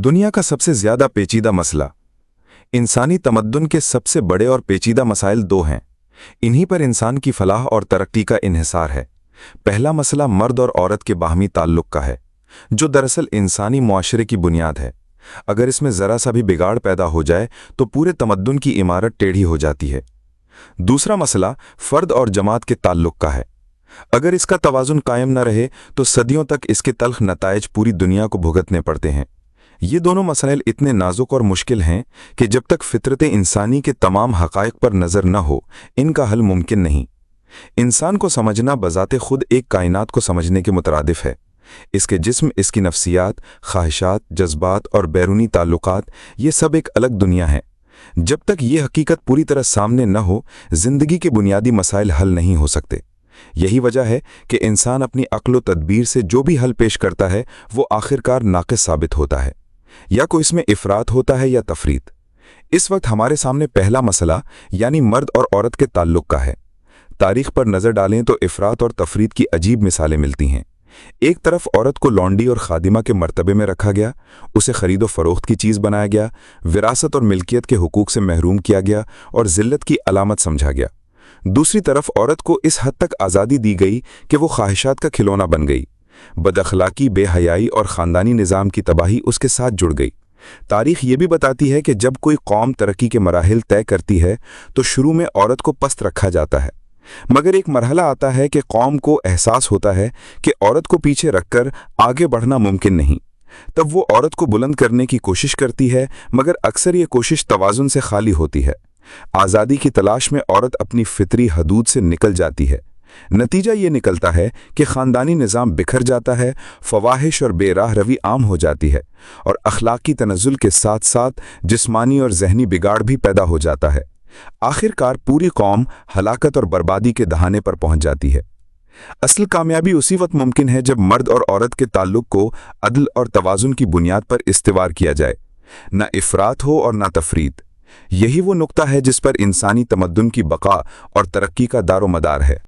दुनिया का सबसे ज्यादा पेचीदा मसला। इंसानी तमद्दुन के सबसे बड़े और पेचीदा मसाइल दो हैं। इन्हीं पर इंसान की फलाह और तरक्की का इन्हिसार है। पहला मसला मर्द और औरत के बाहमी ताल्लुक का है, जो दरअसल इंसानी मुआशरे की बुनियाद है। अगर इसमें जरा सा भी बिगाड़ पैदा हो जाए तो पूरे तमद्दुन की इमारत टेढ़ी हो जाती है। दूसरा मसला फर्द और जमात के ताल्लुक का है। अगर इसका तवाजुन कायम न रहे तो सदियों तक इसके तल्ख नताइज पूरी दुनिया को भुगतने पड़ते हैं। ये दोनों मसाइल इतने नाजुक और मुश्किल हैं कि जब तक फितरत इंसानी के तमाम हक़ाइक़ पर नज़र न हो, इनका हल मुमकिन नहीं। इंसान को समझना बज़ाते खुद एक कायनात को समझने के मुतरादिफ है। इसके जिस्म, इसकी नफ्सियात, ख्वाहिशात, जज्बात और बैरूनी ताल्लुकात, ये सब एक अलग दुनिया है। जब तक ये हकीकत पूरी तरह सामने न हो, ज़िंदगी के बुनियादी मसाइल हल नहीं हो सकते। यही वजह है कि इंसान अपनी अक्ल व तदबीर से जो भी हल पेश करता है वो आखिरकार नाक़िस साबित होता है। या कोई इसमें इफ़रात होता है या तफरीत। इस वक्त हमारे सामने पहला मसला यानी मर्द और औरत के ताल्लुक का है। तारीख पर नज़र डालें तो इफ़रात और तफरीत की अजीब मिसालें मिलती हैं। एक तरफ औरत को लौंडी और खादिमा के मर्तबे में रखा गया, उसे खरीदो फरोख्त की चीज़ बनाया गया, विरासत और मिल्कियत के हुकूक से महरूम किया गया और ज़िल्लत की अलामत समझा गया। दूसरी तरफ औरत को इस हद तक आज़ादी दी गई कि वो ख्वाहिशात का खिलौना बन गई। बदअखलाकी, बेहयाई और ख़ानदानी निज़ाम की तबाही उसके साथ जुड़ गई। तारीख़ ये भी बताती है कि जब कोई कौम तरक्की के मराहिल तय करती है तो शुरू में औरत को पस्त रखा जाता है, मगर एक मरहला आता है कि कौम को एहसास होता है कि औरत को पीछे रखकर आगे बढ़ना मुमकिन नहीं। तब वो औरत को बुलंद करने की कोशिश करती है, मगर अक्सर ये कोशिश तवाज़ुन से खाली होती है। आज़ादी की तलाश में औरत अपनी फितरी हदूद से निकल जाती है। नतीजा ये निकलता है कि ख़ानदानी निज़ाम बिखर जाता है, फ़वाहिश और बेराह रवी आम हो जाती है और अखलाकी तनज़्ज़ुल के साथ साथ जिस्मानी और ज़हनी बिगाड़ भी पैदा हो जाता है। आखिरकार पूरी कौम हलाकत और बर्बादी के दहाने पर पहुंच जाती है। असल कामयाबी उसी वक्त मुमकिन है जब मर्द और औरत के ताल्लुक को अदल और तवाज़ुन की बुनियाद पर इस्तिवार किया जाए, न इफ़रात हो और न तफरीत। यही वो नुक्ता है जिस पर इंसानी तमद्दुन की बका और तरक्की का दारो मदार है।